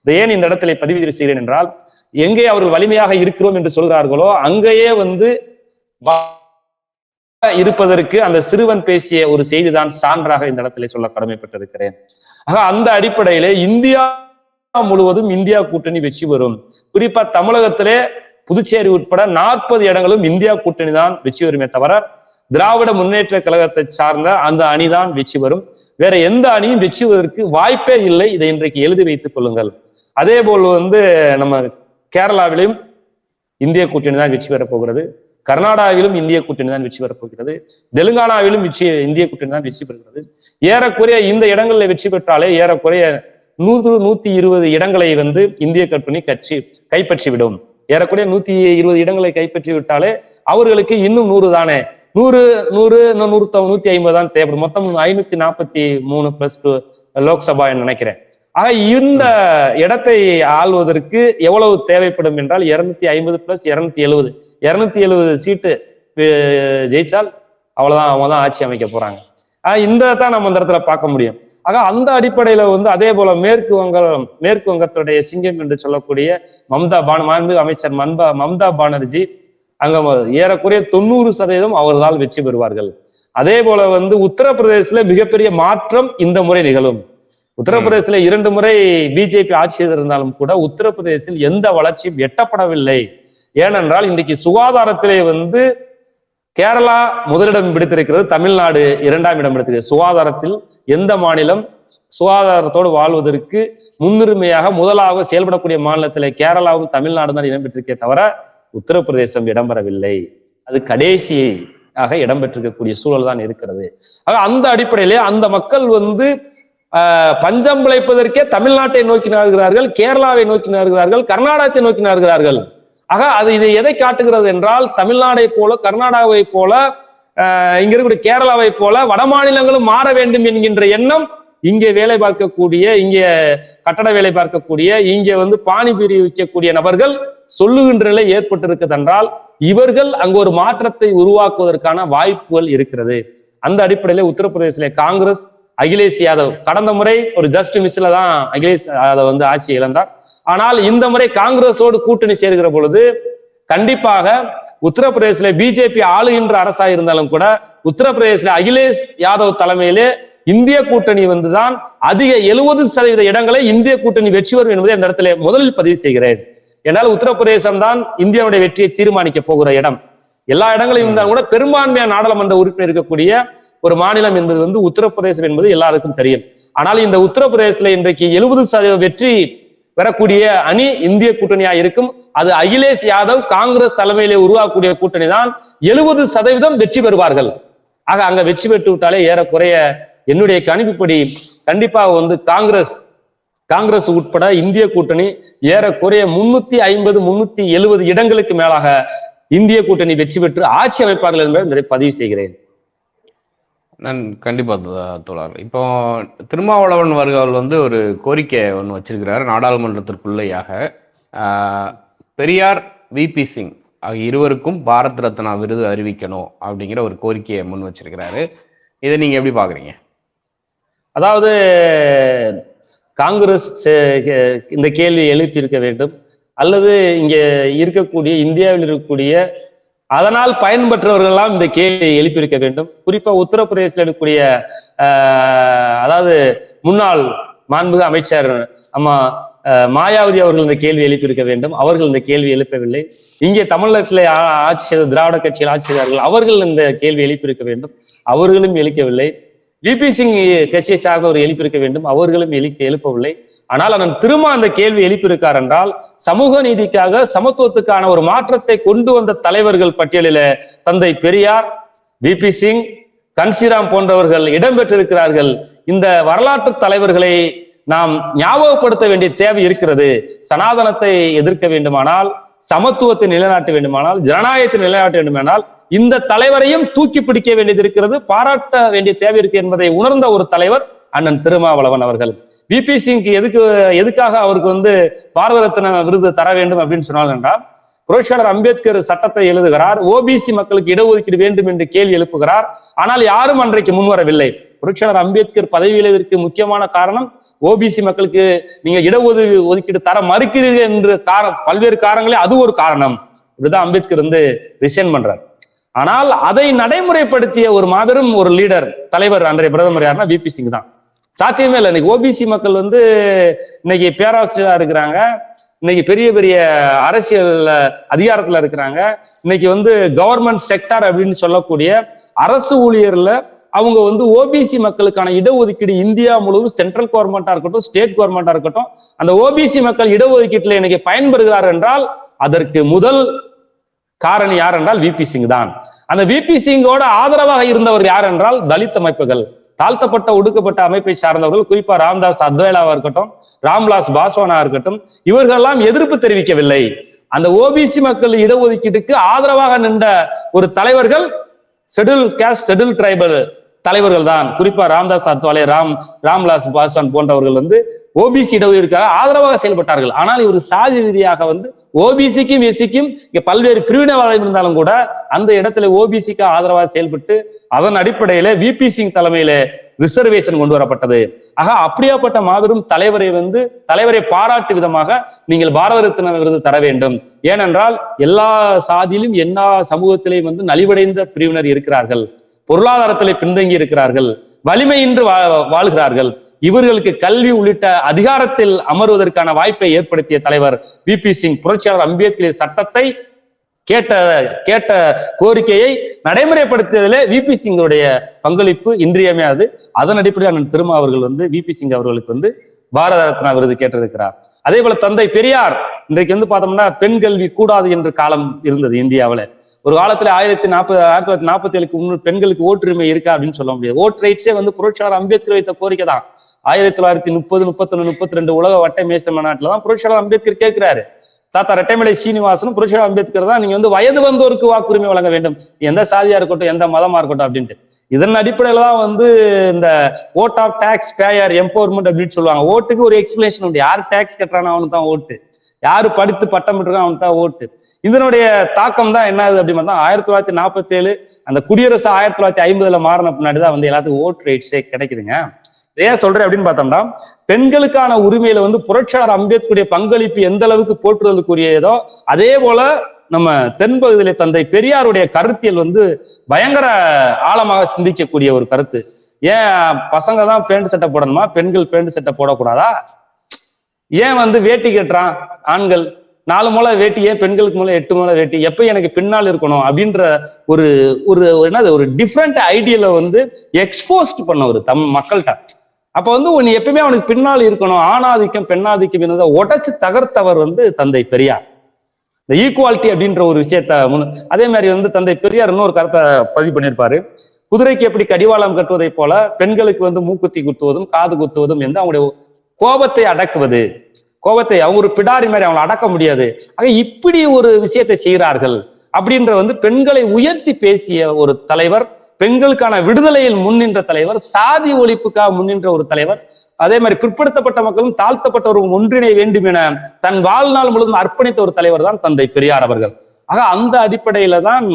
Speaker 2: இதை ஏன் இந்த இடத்துல பதிவு செய்கிறேன் என்றால், எங்கே அவர்கள் வலிமையாக இருக்கிறோம் என்று சொல்கிறார்களோ அங்கேயே வந்து இருப்பதற்கு அந்த சிறுவன் பேசிய ஒரு செய்திதான் சான்றாக இந்த இடத்துல சொல்ல கடமைப்பட்டிருக்கிறேன். ஆக அந்த அடிப்படையிலே இந்தியா முழுவதும் இந்தியா கூட்டணி வெற்றி பெறும். குறிப்பா தமிழகத்திலே புதுச்சேரி உட்பட 40 இடங்களும் இந்தியா கூட்டணி தான் வெற்றி பெறுமே தவிர திராவிட முன்னேற்ற கழகத்தை சார்ந்த அந்த அணிதான் வெற்றி பெறும். வேற எந்த அணியும் வெற்றி பெறுவதற்கு வாய்ப்பே இல்லை. இதை இன்றைக்கு எழுதி வைத்துக் கொள்ளுங்கள். அதே போல் வந்து நம்ம கேரளாவிலும் இந்திய கூட்டணி தான் வெற்றி பெறப் போகிறது, கர்நாடகாவிலும் இந்திய கூட்டணி தான் வெற்றி பெறப் போகிறது, தெலுங்கானாவிலும் இந்திய கூட்டணி தான் வெற்றி பெறுகிறது. ஏறக்குறைய இந்த இடங்களில் வெற்றி பெற்றாலே ஏறக்குறைய 100-120 இடங்களை வந்து இந்திய கூட்டணி கைப்பற்றி விடும். ஏறக்குறைய 120 இடங்களை கைப்பற்றி விட்டாலே அவர்களுக்கு இன்னும் 100 தானே, 100 150 தான் தேவைப்படும். மொத்தம் 543 பிளஸ் லோக்சபா நினைக்கிறேன். ஆக இந்த இடத்தை ஆள்வதற்கு எவ்வளவு தேவைப்படும் என்றால் 250 பிளஸ் 270 சீட்டு ஜெயிச்சால் அவ்வளவுதான், அவங்க தான் ஆட்சி அமைக்க போறாங்க. இந்த தான் நம்ம இந்த இடத்துல பார்க்க முடியும். ஆக அந்த அடிப்படையில வந்து அதே போல மேற்கு வங்கத்துடைய சிங்கம் என்று சொல்லக்கூடிய மாண்புமிகு அமைச்சர் மம்தா பானர்ஜி அங்க ஏறக்குறைய 90% அவர்களால் வெற்றி பெறுவார்கள். அதே போல வந்து உத்தரப்பிரதேசத்துல மிகப்பெரிய மாற்றம் இந்த முறை நிகழும். உத்தரப்பிரதேசத்துல 2 முறை பிஜேபி ஆட்சி செய்திருந்தாலும் கூட உத்தரப்பிரதேசத்தில் எந்த வளர்ச்சியும் எட்டப்படவில்லை. ஏனென்றால் இன்றைக்கு சுகாதாரத்திலே வந்து கேரளா முதலிடம் பிடித்திருக்கிறது, தமிழ்நாடு 2ஆம் இடம் பிடித்திருக்கிறது. சுகாதாரத்தில் எந்த மாநிலம் சுகாதாரத்தோடு வாழ்வதற்கு முன்னுரிமையாக முதலாக செயல்படக்கூடிய மாநிலத்திலே கேரளாவும் தமிழ்நாடு தான் இடம்பெற்றிருக்கே தவிர உத்தரப்பிரதேசம் இடம்பெறவில்லை. அது கடைசியாக இடம்பெற்றிருக்கக்கூடிய சூழல் தான் இருக்கிறது. ஆக அந்த அடிப்படையிலே அந்த மக்கள் வந்து பஞ்சம் பிழைப்பதற்கே தமிழ்நாட்டை நோக்கி நாடுகிறார்கள், கேரளாவை நோக்கி நாடுகிறார்கள், கர்நாடகத்தை நோக்கி நாடுகிறார்கள். ஆக அது இதை எதை காட்டுகிறது என்றால் தமிழ்நாடை போல கர்நாடகாவை போல இங்க இருக்கக்கூடிய கேரளாவை போல வட மாநிலங்களும் மாற வேண்டும் என்கின்ற எண்ணம் இங்கே வேலை பார்க்கக்கூடிய, இங்கே கட்டட வேலை பார்க்கக்கூடிய, இங்கே வந்து பானிபூரி விற்கக்கூடிய நபர்கள் சொல்லுகின்ற நிலை ஏற்பட்டிருக்கிறது என்றால் இவர்கள் அங்கு ஒரு மாற்றத்தை உருவாக்குவதற்கான வாய்ப்புகள் இருக்கிறது. அந்த அடிப்படையில உத்தரப்பிரதேசத்திலே காங்கிரஸ் அகிலேஷ் யாதவ் கடந்த முறை ஒரு ஜஸ்ட் மிஸ்ல தான் அகிலேஷ் யாதவ் வந்து ஆட்சி இழந்தார். ஆனால் இந்த முறை காங்கிரஸோடு கூட்டணி சேர்கிற பொழுது கண்டிப்பாக உத்தரப்பிரதேசல பிஜேபி ஆளுகின்ற அரசா இருந்தாலும் கூட உத்தரப்பிரதேசல அகிலேஷ் யாதவ் தலைமையிலே இந்திய கூட்டணி வந்துதான் அதிக 70% இடங்களை இந்திய கூட்டணி வெற்றி வரும் என்பதை அந்த இடத்துல முதலில் பதிவு செய்கிறேன். என்னால் உத்தரப்பிரதேசம் தான் இந்தியாவுடைய வெற்றியை தீர்மானிக்க போகிற இடம். எல்லா இடங்களையும் இருந்தாலும் கூட பெரும்பான்மையான நாடாளுமன்ற உறுப்பினர் இருக்கக்கூடிய ஒரு மாநிலம் என்பது வந்து உத்தரப்பிரதேசம் என்பது எல்லாருக்கும் தெரியும். ஆனால் இந்த உத்தரப்பிரதேசத்துல இன்றைக்கு 70% வெற்றி பெறக்கூடிய அணி இந்திய கூட்டணியா இருக்கும். அது அகிலேஷ் யாதவ் காங்கிரஸ் தலைமையிலே உருவாக்கக்கூடிய கூட்டணி தான் 70% வெற்றி பெறுவார்கள். ஆக அங்க வெற்றி பெற்று விட்டாலே ஏறக்குறைய என்னுடைய கணிப்புப்படி கண்டிப்பாக வந்து காங்கிரஸ் உட்பட இந்திய கூட்டணி ஏறக்குறைய 350-370 இடங்களுக்கு மேலாக இந்திய கூட்டணி வெற்றி பெற்று ஆட்சி அமைப்பார்கள் என்பதை பதிவு செய்கிறேன்.
Speaker 1: நான் கண்டிப்பா தோழர். இப்போ திருமாவளவன் அவர்கள் வந்து ஒரு கோரிக்கை ஒன்று வச்சிருக்கிறார் நாடாளுமன்றத்திற்குள்ளேயாக. பெரியார், விபி சிங் ஆகிய இருவருக்கும் பாரத் ரத்னா விருது அறிவிக்கணும் அப்படிங்கிற ஒரு கோரிக்கையை முன் வச்சிருக்கிறாரு. இதை நீங்க எப்படி பாக்குறீங்க?
Speaker 2: அதாவது காங்கிரஸ் இந்த கேள்வி எழுப்பி இருக்க வேண்டும், அல்லது இங்க இருக்கக்கூடிய இந்தியாவில் இருக்கக்கூடிய அதனால் பயன்பெற்றவர்கள் எல்லாம் இந்த கேள்வியை எழுப்பியிருக்க வேண்டும். குறிப்பா உத்தரப்பிரதேசத்தில் இருக்கக்கூடிய அதாவது முன்னாள் மாண்புமிகு அமைச்சர் மாயாவதி அவர்கள் இந்த கேள்வி எழுப்பியிருக்க வேண்டும். அவர்கள் இந்த கேள்வி எழுப்பவில்லை. இங்கே தமிழ்நாட்டிலே ஆட்சி செய்த திராவிட கட்சியில் ஆட்சி செய்தார்கள், அவர்கள் இந்த கேள்வி எழுப்பியிருக்க வேண்டும், அவர்களும் எழுப்பவில்லை. விபி சிங் கட்சியை சார்ந்தவர் எழுப்பியிருக்க வேண்டும், அவர்களும் எழுப்பவில்லை. ஆனால் அண்ணன் திருமா அந்த கேள்வி எழுப்பியிருக்கார் என்றால் சமூக நீதிக்காக சமத்துவத்துக்கான ஒரு மாற்றத்தை கொண்டு வந்த தலைவர்கள் பட்டியலில தந்தை பெரியார், விபி சிங், கன்சிராம் போன்றவர்கள் இடம்பெற்றிருக்கிறார்கள். இந்த வரலாற்று தலைவர்களை நாம் ஞாபகப்படுத்த வேண்டிய தேவை இருக்கிறது. சனாதனத்தை எதிர்க்க வேண்டுமானால், சமத்துவத்தை நிலைநாட்ட வேண்டுமானால், ஜனநாயகத்தை நிலைநாட்ட வேண்டுமானால் இந்த தலைவரையும் தூக்கி பிடிக்க வேண்டியது இருக்கிறது, பாராட்ட வேண்டிய தேவை இருக்கு என்பதை உணர்ந்த ஒரு தலைவர் அண்ணன் திருமாவளவன் அவர்கள். விபி சிங்க்கு எதுக்காக அவருக்கு வந்து பாரத ரத்னா விருது தர வேண்டும் அப்படின்னு சொன்னாங்க என்றால், புரட்சியாளர் அம்பேத்கர் சட்டத்தை எழுதுகிறார், ஓபிசி மக்களுக்கு இடஒதுக்கீடு வேண்டும் என்று கேள்வி எழுப்புகிறார். ஆனால் யாரும் அன்றைக்கு முன்வரவில்லை. புரட்சியாளர் அம்பேத்கர் பதவியில் இதற்கு முக்கியமான காரணம் ஓபிசி மக்களுக்கு நீங்க இடஒதுக்கீடு தர மறுக்கிறீர்கள் என்று பல்வேறு காரணங்களே அது ஒரு காரணம். இப்படிதான் அம்பேத்கர் வந்து ரிசைன் பண்றார். ஆனால் அதை நடைமுறைப்படுத்திய ஒரு மாபெரும் ஒரு லீடர் தலைவர் அன்றைய பிரதமர் யாருன்னா விபி சிங் தான். சாத்தியமே இல்லை. இன்னைக்கு ஓபிசி மக்கள் வந்து இன்னைக்கு பேராசிரியரா இருக்கிறாங்க, இன்னைக்கு பெரிய பெரிய அரசியல் அதிகாரத்துல இருக்கிறாங்க, இன்னைக்கு வந்து கவர்மெண்ட் செக்டார் அப்படின்னு சொல்லக்கூடிய அரசு ஊழியர்ல அவங்க வந்து ஓபிசி மக்களுக்கான இடஒதுக்கீடு இந்தியா முழுவதும் சென்ட்ரல் கவர்மெண்டா இருக்கட்டும், ஸ்டேட் கவர்மெண்டா இருக்கட்டும், அந்த ஓபிசி மக்கள் இடஒதுக்கீட்டுல இன்னைக்கு பயன்பெறுகிறார் என்றால் அதற்கு முதல் காரணி யார் என்றால் விபி சிங் தான். அந்த விபி சிங்கோட ஆதரவாக இருந்தவர் யார் என்றால் தலித் அமைப்புகள், தாழ்த்தப்பட்ட ஒடுக்கப்பட்ட அமைப்பை சார்ந்தவர்கள், குறிப்பா ராம்தாஸ் அத்வேலாவா இருக்கட்டும், ராம்விலாஸ் பாஸ்வானா இருக்கட்டும், இவர்கள் எல்லாம் எதிர்ப்பு தெரிவிக்கவில்லை. அந்த ஓபிசி மக்கள் இடஒதுக்கீட்டுக்கு ஆதரவாக நின்ற ஒரு தலைவர்கள் ஷெட்யூல் காஸ்ட் ஷெட்யூல் டிரைபல் தலைவர்கள் தான். குறிப்பா ராம்தாஸ் அத்வாலே, ராம்விலாஸ் பாஸ்வான் போன்றவர்கள் வந்து ஓபிசி இடஒதுக்கீடுக்காக ஆதரவாக செயல்பட்டார்கள். ஆனால் இவர் சாதி ரீதியாக வந்து ஓபிசிக்கும் எஸ்சிக்கும் இங்க பல்வேறு பிரிவினைவாதம் இருந்தாலும் கூட அந்த இடத்துல ஓபிசிக்கு ஆதரவாக செயல்பட்டு அதன் அடிப்படையில விபி சிங் தலைமையில ரிசர்வேஷன் கொண்டு வரப்பட்டது. ஆக அப்படியாப்பட்ட மாபெரும் தலைவரை பாராட்டு விதமாக நீங்கள் பாரத ரத்னா விருது தர வேண்டும். ஏனென்றால் எல்லா சாதியிலும் எல்லா சமூகத்திலையும் வந்து நலிவடைந்த பிரிவினர் இருக்கிறார்கள், பொருளாதாரத்திலே பின்தங்கி இருக்கிறார்கள், வலிமையின்றி வாழ்கிறார்கள். இவர்களுக்கு கல்வி உள்ளிட்ட அதிகாரத்தில் அமர்வதற்கான வாய்ப்பை ஏற்படுத்திய தலைவர் விபி சிங். புரட்சியாளர் அம்பேத்கர் சட்டத்தை கேட்ட கோரிக்கையை நடைமுறைப்படுத்தியதிலே விபி சிங்குடைய பங்களிப்பு இன்றியமையாது. அதன் அடிப்படையில் திருமா அவர்கள் வந்து விபி சிங் அவர்களுக்கு வந்து பாரத ரத்னா விருது கேட்டிருக்கிறார். அதே போல தந்தை பெரியார் இன்றைக்கு வந்து பார்த்தோம்னா பெண் கல்வி கூடாது என்ற காலம் இருந்தது இந்தியாவில. ஒரு காலத்துல 1947க்கு முன்னூறு பெண்களுக்கு ஓட்டுரிமை இருக்கா அப்படின்னு சொல்ல முடியாது. ஓட் ரைட்ஸே வந்து புரட்சியாளர் அம்பேத்கர் வைத்த கோரிக்கை தான். 1930, 31, 32 உலக வட்ட மேச மாநாட்டில் தான் புரட்சியாளர் அம்பேத்கர் கேட்கிறாரு. தாத்தா ரெட்டைமலை சீனிவாசனும் புரட்சியாளர் அம்பேத்கர் தான் நீங்க வந்து வயது வந்தோருக்கு வாக்குரிமை வழங்க வேண்டும், எந்த சாதியா இருக்கட்டும் எந்த மதமா இருக்கட்டும் அப்படின்ட்டு. இதன் அடிப்படையில தான் வந்து இந்த vote of taxpayer empowerment அப்படின்னு சொல்லுவாங்க. ஓட்டுக்கு ஒரு எக்ஸ்பிளேஷன் உண்டு. யார் டாக்ஸ் கட்டுறானோ அவனுக்கு தான் ஓட்டு, யாரு படித்து பட்டம் பெற்றிருக்கான் அவனுக்கு தான் ஓட்டு. இதனுடைய தாக்கம் தான் என்ன ஆகுது அப்படின்னு பார்த்தா 1947 அந்த குடியரசு 1950 மாறின பின்னாடிதான் வந்து எல்லாத்துக்கும் ஓட் ரைட்ஸே கிடைக்குதுங்க. ஏன் சொல்றேன் அப்படின்னு பார்த்தோம்னா பெண்களுக்கான உரிமையில வந்து புரட்சியாளர் அம்பேத்கருடைய பங்களிப்பு எந்த அளவுக்கு போற்றுதலுக்குரியதோ அதே போல நம்ம தென்பகுதியில தந்தை பெரியாருடைய கருத்தியல் வந்து பயங்கர ஆழமாக சிந்திக்கக்கூடிய ஒரு கருத்து. ஏன் பசங்க தான் பேண்ட் சட்டை போடணுமா, பெண்கள் பேண்ட் சட்டை போடக்கூடாதா? ஏன் வந்து வேட்டி கட்டுறான் ஆண்கள் 4 முளை வேட்டியே, பெண்களுக்கு மேல 8 முளை வேட்டி, எப்ப எனக்கு பின்னால் இருக்கணும் அப்படின்ற ஒரு ஒரு டிஃப்ரெண்ட் ஐடியால வந்து எக்ஸ்போஸ்ட் பண்ண ஒரு மக்கள்கிட்ட. அப்ப வந்து நீ எப்பயுமே அவனுக்கு பின்னால் இருக்கணும், ஆணாதிக்கம் பெண்ணாதிக்கம் என்பதை உடைச்சு தகர்த்தவர் வந்து தந்தை பெரியார். இந்த ஈக்குவாலிட்டி அப்படின்ற ஒரு விஷயத்த அதே மாதிரி வந்து தந்தை பெரியார் இன்னொரு கருத்தை பதிவு பண்ணியிருப்பாரு. குதிரைக்கு எப்படி கடிவாளம் கட்டுவதை போல பெண்களுக்கு வந்து மூக்குத்தி குத்துவதும் காது குத்துவதும் வந்து அவங்களுடைய கோபத்தை அடக்குவது, கோபத்தை அவங்க ஒரு பிடாரி மாதிரி அவங்களை அடக்க முடியாது. ஆக இப்படி ஒரு விஷயத்தை செய்கிறார்கள் அப்படின்ற வந்து பெண்களை உயர்த்தி பேசிய ஒரு தலைவர், பெண்களுக்கான விடுதலையில் முன்னின்ற தலைவர், சாதி ஒழிப்புக்காக முன்னின்ற ஒரு தலைவர், அதே மாதிரி பிற்படுத்தப்பட்ட மக்களும் தாழ்த்தப்பட்டவரும் ஒன்றிணை வேண்டும் என தன் வாழ்நாள் முழுவதும் அர்ப்பணித்த ஒரு தலைவர் தான் தந்தை பெரியார் அவர்கள். ஆக அந்த அடிப்படையில தான்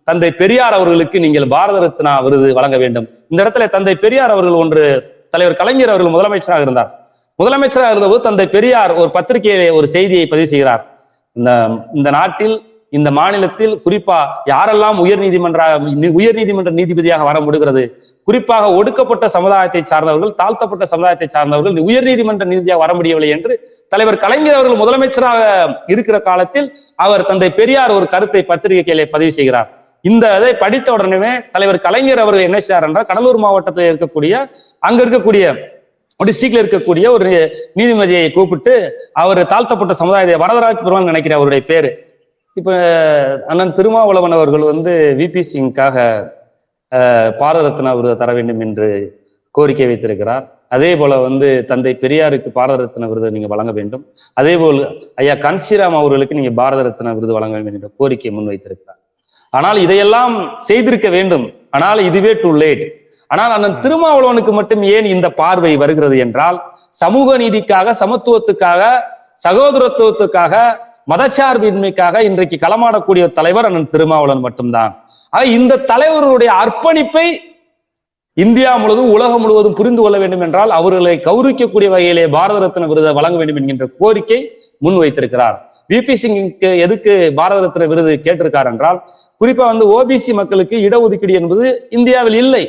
Speaker 2: தந்தை பெரியார் அவர்களுக்கு நீங்கள் பாரத ரத்னா விருது வழங்க வேண்டும். இந்த இடத்துல தந்தை பெரியார் அவர்கள் தலைவர் கலைஞர் அவர்கள் முதலமைச்சராக இருந்தார். முதலமைச்சராக இருந்தபோது தந்தை பெரியார் ஒரு பத்திரிகையிலே ஒரு செய்தியை பதிவு செய்கிறார். இந்த நாட்டில் இந்த மாநிலத்தில் குறிப்பா யாரெல்லாம் உயர்நீதிமன்ற நீதிபதியாக வர முடிகிறது, குறிப்பாக ஒடுக்கப்பட்ட சமுதாயத்தை சார்ந்தவர்கள், தாழ்த்தப்பட்ட சமுதாயத்தை சார்ந்தவர்கள் உயர்நீதிமன்ற நீதியாக வர முடியவில்லை என்று தலைவர் கலைஞர் அவர்கள் முதலமைச்சராக இருக்கிற காலத்தில் அவர் தந்தை பெரியார் ஒரு கருத்தை பத்திரிகையிலே பதிவு செய்கிறார். இந்த இதை படித்த உடனே தலைவர் கலைஞர் அவர்கள் என்ன செய்றார் என்றால் கடலூர் மாவட்டத்தில் இருக்கக்கூடிய டிஸ்ட்ரிக்ட்ல இருக்கக்கூடிய ஒரு நீதிபதியை கூப்பிட்டு அவர் தாழ்த்தப்பட்ட சமுதாயத்தை வரதராஜ் பெருமாள் நினைக்கிற அவருடைய பேரு. இப்ப அண்ணன் திருமாவளவன் அவர்கள் வந்து விபி சிங்காக பாரத ரத்னா விருது தர வேண்டும் என்று கோரிக்கை வைத்திருக்கிறார். அதே போல வந்து தந்தை பெரியாருக்கு பாரத ரத்னா விருது நீங்க வழங்க வேண்டும். அதே போல் ஐயா கன்சிராம் அவர்களுக்கு நீங்க பாரத ரத்னா விருது வழங்க வேண்டும் என்ற கோரிக்கையை முன்வைத்திருக்கிறார். ஆனால் இதையெல்லாம் செய்திருக்க வேண்டும், ஆனால் இதுவே டூ லேட். ஆனால் அண்ணன் திருமாவளவனுக்கு மட்டும் ஏன் இந்த பார்வை வருகிறது என்றால் சமூக நீதிக்காக, சமத்துவத்துக்காக, சகோதரத்துவத்துக்காக, மதச்சார்பின்மைக்காக இன்றைக்கு களமாடக்கூடிய தலைவர் அண்ணன் திருமாவளவன் மட்டும்தான். இந்த தலைவருடைய அர்ப்பணிப்பை இந்தியா முழுவதும் உலகம் முழுவதும் புரிந்து கொள்ள வேண்டும் என்றால் அவர்களை கௌரவிக்கக்கூடிய வகையிலே பாரத ரத்னா விருதை வழங்க வேண்டும் என்கின்ற கோரிக்கை முன்வைத்திருக்கிறார். விபி சிங்குக்கு எதுக்கு பாரத ரத்னா விருது கேட்டிருக்கார் என்றால் குறிப்பா வந்து ஓபிசி மக்களுக்கு இடஒதுக்கீடு என்பது இந்தியாவில் இல்லை.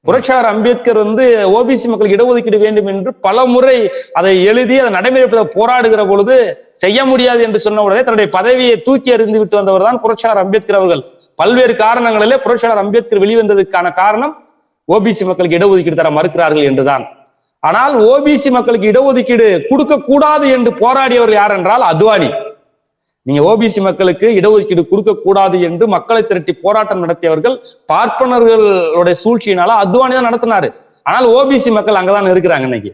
Speaker 2: புரட்சியாளர் அம்பேத்கர் வந்து ஓபிசி மக்களுக்கு இடஒதுக்கீடு வேண்டும் என்று பல முறை அதை எழுதி அதை நடைமுறைப்படுத்த போராடுகிற பொழுது செய்ய முடியாது என்று சொன்ன உடனே தன்னுடைய பதவியை தூக்கி எறிந்து விட்டு வந்தவர் தான் புரட்சியாளர் அம்பேத்கர் அவர்கள். பல்வேறு காரணங்களிலே புரட்சியாளர் அம்பேத்கர் வெளிவந்ததுக்கான காரணம் ஓபிசி மக்களுக்கு இடஒதுக்கீடு தர மறுக்கிறார்கள் என்றுதான். ஆனால் ஓபிசி மக்களுக்கு இடஒதுக்கீடு கொடுக்க கூடாது என்று போராடியவர்கள் யார் என்றால் அத்வானி. நீங்க ஓபிசி மக்களுக்கு இடஒதுக்கீடு கொடுக்க கூடாது என்று மக்களை திரட்டி போராட்டம் நடத்தியவர்கள் பார்ப்பனர்களுடைய சூழ்ச்சியினால அத்வானி தான் நடத்தினாரு. ஆனால் ஓபிசி மக்கள் அங்கதான் இருக்கிறாங்க இன்னைக்கு.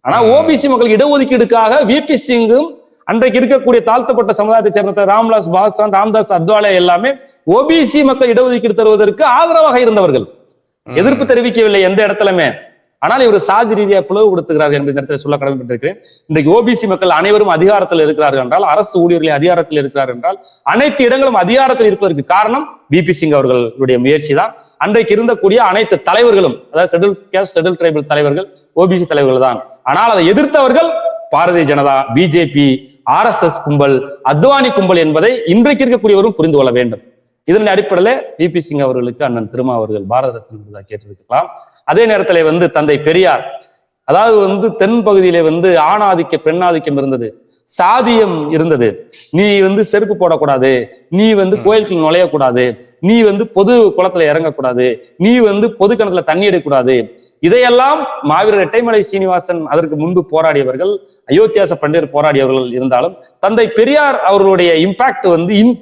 Speaker 2: ஆனா ஓபிசி மக்களுக்கு இடஒதுக்கீடுக்காக விபி சிங்கும் அன்றைக்கு இருக்கக்கூடிய தாழ்த்தப்பட்ட சமுதாயத்தை சேர்ந்த ராம்விலாஸ் பாஸ்வான், ராம்தாஸ் அத்வாலே எல்லாமே ஓபிசி மக்கள் இடஒதுக்கீடு தருவதற்கு ஆதரவாக இருந்தவர்கள், எதிர்ப்பு தெரிவிக்கவில்லை எந்த இடத்துலயுமே. ஆனால் இவர் சாதி ரீதியாக பிளவுபடுத்துகிறார்கள் என்பதை இந்த இடத்துல சொல்ல கடமைப்பட்டிருக்கிறேன். இன்றைக்கு ஓபிசி மக்கள் அனைவரும் அதிகாரத்தில் இருக்கிறார்கள் என்றால், அரசு ஊழியர்கள் அதிகாரத்தில் இருக்கிறார் என்றால், அனைத்து இடங்களும் அதிகாரத்தில் இருப்பதற்கு காரணம் விபி சிங் அவர்களுடைய முயற்சி தான். அன்றைக்கு இருந்தக்கூடிய அனைத்து தலைவர்களும், அதாவது ஷெட்யூல் கேஸ்ட் ஷெட்யூல் டிரைபல் தலைவர்கள் ஓபிசி தலைவர்கள் தான். ஆனால் அதை எதிர்த்தவர்கள் பாரதிய ஜனதா, பிஜேபி, RSS கும்பல், அத்வானி கும்பல் என்பதை இன்றைக்கு இருக்கக்கூடியவரும் புரிந்து கொள்ள வேண்டும். இதன் அடிப்படையில விபி சிங் அவர்களுக்கு அண்ணன் திருமா அவர்கள் பாரத ரத்னா விருதை கேட்டிருக்கலாம். அதே நேரத்துல தந்தை பெரியார், அதாவது தென் பகுதியிலே ஆணாதிக்க பெண்ணாதிக்கம் இருந்தது, சாதியம் இருந்தது. நீ செருப்பு போடக்கூடாது, நீ கோயிலுக்குள் நுழையக்கூடாது, நீ பொது குளத்துல இறங்கக்கூடாது, நீ பொது கிணத்துல தண்ணி எடுக்கக்கூடாது. இதையெல்லாம் மாவீரர் இரட்டைமலை சீனிவாசன் அதற்கு முன்பு போராடியவர்கள், அயோத்தியாச பண்டிதர் போராடியவர்கள் இருந்தாலும் தந்தை பெரியார் அவர்களுடைய இம்பாக்ட்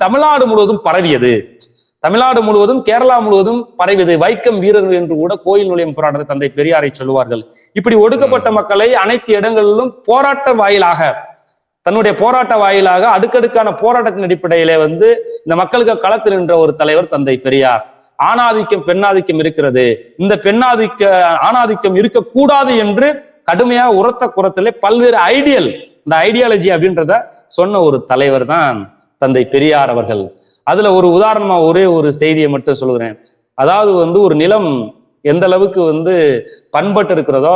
Speaker 2: தமிழ்நாடு முழுவதும் பரவியது. தமிழ்நாடு முழுவதும், கேரளா முழுவதும் பரவியது. வைக்கம் வீரர்கள் என்று கூட கோயில் நுழையும் போராட்டத்தை தந்தை பெரியாரை சொல்லுவார்கள். இப்படி ஒடுக்கப்பட்ட மக்களை அனைத்து இடங்களிலும் போராட்ட வாயிலாக, தன்னுடைய போராட்ட வாயிலாக அடுக்கடுக்கான போராட்டத்தின் அடிப்படையிலே இந்த மக்களுக்கு களத்தில் நின்ற ஒரு தலைவர் தந்தை பெரியார். ஆணாதிக்கம் பெண்ணாதிக்கம் இருக்கிறது, இந்த ஆணாதிக்கம் இருக்கக்கூடாது என்று கடுமையாக உரத்த குரத்திலே பல்வேறு இந்த ஐடியாலஜி அப்படின்றத சொன்ன ஒரு தலைவர் தான் தந்தை பெரியார் அவர்கள். அதுல ஒரு உதாரணமா ஒரே ஒரு செய்தியை மட்டும் சொல்லுகிறேன். அதாவது ஒரு நிலம் எந்த அளவுக்கு பண்பட்டு இருக்கிறதோ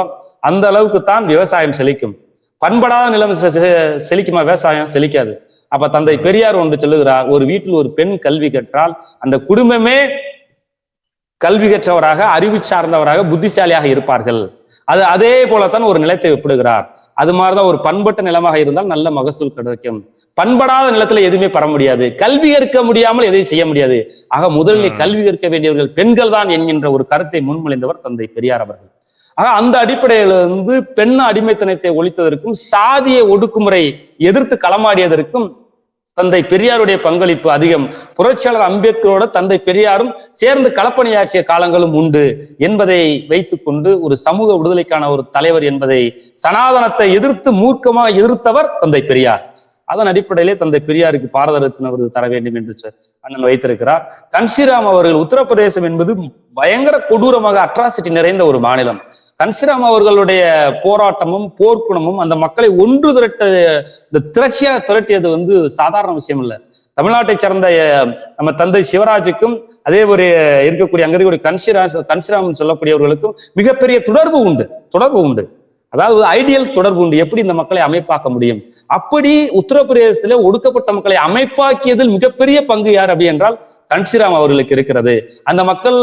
Speaker 2: அந்த அளவுக்கு தான் விவசாயம் செழிக்கும். பண்படாத நிலம் செழிக்குமா? விவசாயம் செழிக்காது. அப்ப தந்தை பெரியார் ஒன்று சொல்லுகிறார், ஒரு வீட்டில் ஒரு பெண் கல்வி கற்றால் அந்த குடும்பமே கல்வி கற்றவராக, அறிவு சார்ந்தவராக, புத்திசாலியாக இருப்பார்கள். அதே போலத்தான் ஒரு நிலத்தை ஒப்பிடுகிறார். அது மாதிரிதான் ஒரு பண்பட்ட நிலமாக இருந்தால் நல்ல மகசூல் கிடைக்கும். பண்படாத நிலத்துல எதுவுமே பெற முடியாது, கல்வி கற்க முடியாமல் எதையும் செய்ய முடியாது. ஆக முதலில் கல்வி கற்க வேண்டியவர்கள் பெண்கள் தான் என்கின்ற ஒரு கருத்தை முன்மொழிந்தவர் தந்தை பெரியார் அவர்கள். ஆக அந்த அடிப்படையில பெண் அடிமைத்தனத்தை ஒழித்ததற்கும் சாதிய ஒடுக்குமுறை எதிர்த்து களமாடியதற்கும் தந்தை பெரியாருடைய பங்களிப்பு அதிகம். புரட்சியாளர் அம்பேத்கரோட தந்தை பெரியாரும் சேர்ந்து களப்பணியாற்றிய காலங்களும் உண்டு என்பதை வைத்துக் கொண்டு ஒரு சமூக விடுதலைக்கான ஒரு தலைவர் என்பதை, சனாதனத்தை எதிர்த்து மூர்க்கமாக எதிர்த்தவர் தந்தை பெரியார். அதன் அடிப்படையிலே தந்தை பெரியாருக்கு பாரத ரத்னா விருது தர வேண்டும் என்று அண்ணன் வைத்திருக்கிறார். கன்ஷிராம் அவர்கள், உத்தரப்பிரதேசம் என்பது பயங்கர கொடூரமாக அட்ராசிட்டி நிறைந்த ஒரு மாநிலம். கன்ஷிராம் அவர்களுடைய போராட்டமும் போர்க்குணமும் அந்த மக்களை ஒன்று திரட்டியது சாதாரண விஷயம் இல்லை. தமிழ்நாட்டை சேர்ந்த நம்ம தந்தை சிவராஜுக்கும் அதே ஒரு இருக்கக்கூடிய அங்க இருக்கக்கூடிய கன்ஷிராம் சொல்லக்கூடியவர்களுக்கும் மிகப்பெரிய தொடர்பு உண்டு. அதாவது ஐடியல் தொடர்பு உண்டு. எப்படி இந்த மக்களை அமைப்பாக்க முடியும்? அப்படி உத்தரப்பிரதேசத்திலே ஒடுக்கப்பட்ட மக்களை அமைப்பாக்கியதில் மிகப்பெரிய பங்கு யார் அப்படி என்றால் கன்ஷிராம் அவர்களுக்கு இருக்கிறது. அந்த மக்கள்,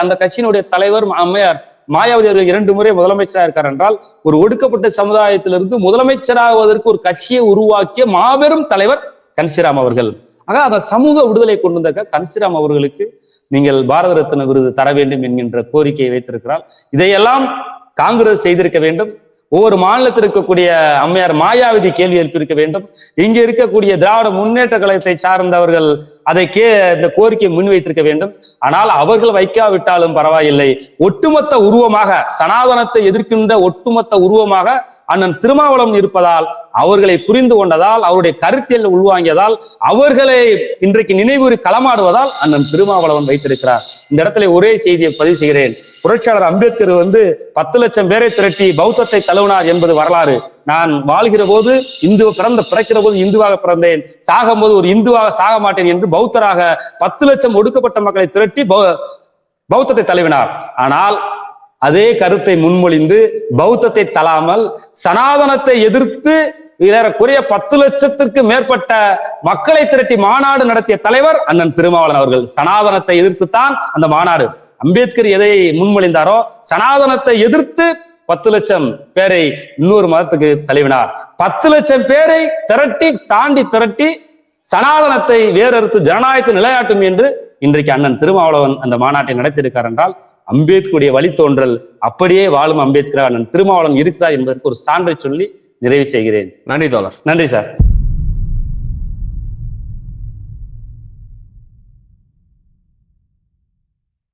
Speaker 2: அந்த கட்சியினுடைய தலைவர் அம்மையார் மாயாவதி அவர்கள் 2 முறை முதலமைச்சராக இருக்கார் என்றால், ஒரு ஒடுக்கப்பட்ட சமுதாயத்திலிருந்து முதலமைச்சராகுவதற்கு ஒரு கட்சியை உருவாக்கிய மாபெரும் தலைவர் கன்ஷிராம் அவர்கள். ஆக அந்த சமூக விடுதலை கொண்டு வந்த கன்ஷிராம் அவர்களுக்கு நீங்கள் பாரத ரத்னா விருது தர வேண்டும் என்கின்ற கோரிக்கையை வைத்திருக்கிறார். இதையெல்லாம் காங்கிரஸ் செய்திருக்க வேண்டும். ஒவ்வொரு மாநிலத்தில் இருக்கக்கூடிய அம்மையார் மாயாவதி கேள்வி எழுப்பியிருக்க வேண்டும். இங்க இருக்கக்கூடிய திராவிட முன்னேற்ற கழகத்தை சார்ந்தவர்கள் இந்த கோரிக்கையை முன்வைத்திருக்க வேண்டும். ஆனால் அவர்கள் வைக்காவிட்டாலும் பரவாயில்லை, ஒட்டுமொத்த உருவமாக, சனாதனத்தை எதிர்க்கின்ற ஒட்டுமொத்த உருவமாக அண்ணன் திருமாவளவன் இருப்பதால், அவர்களை புரிந்து கொண்டதால், அவருடைய கருத்தியல் உள்வாங்கியதால், அவர்களை இன்றைக்கு நினைவுறு களமாடுவதால் அண்ணன் திருமாவளவன் வைத்திருக்கிறார். இந்த இடத்துல ஒரே செய்தியை பதிவு செய்கிறேன். புரட்சியாளர் அம்பேத்கர் 10 லட்சம் பேரை திரட்டி பௌத்தத்தை தழுவினார் என்பது வரலாறு. நான் வாழ்கிற போது பிறக்கிற போது இந்துவாக பிறந்தேன், சாகும் போது ஒரு இந்துவாக சாக மாட்டேன் என்று பௌத்தராக 10 லட்சம் ஒடுக்கப்பட்ட மக்களை திரட்டி பௌத்தத்தை தழுவினார். ஆனால் அதே கருத்தை முன்மொழிந்து பௌத்தத்தை தளாமல் சனாதனத்தை எதிர்த்து ஏறக்குறைய 10 லட்சத்திற்கு மேற்பட்ட மக்களை திரட்டி மாநாடு நடத்திய தலைவர் அண்ணன் திருமாவளவன் அவர்கள். சனாதனத்தை எதிர்த்துத்தான் அந்த மாநாடு. அம்பேத்கர் எதை முன்மொழிந்தாரோ சனாதனத்தை எதிர்த்து 10 லட்சம் பேரை இன்னொரு மதத்துக்கு தழுவினார். 10 லட்சம் பேரை திரட்டி சனாதனத்தை வேறறுத்து ஜனநாயகத்தை நிலையாட்டும் என்று இன்றைக்கு அண்ணன் திருமாவளவன் அந்த மாநாட்டை நடத்தியிருக்கார் என்றால் அம்பேத்கருடைய வழித்தோன்றல் அப்படியே வாழும் அம்பேத்கர் அண்ணன் திருமாவளவன் இருக்கிறார் என்பதற்கு ஒரு சான்றை சொல்லி நிறைவு செய்கிறேன்.
Speaker 1: நன்றி தோழர்.
Speaker 2: நன்றி சார்.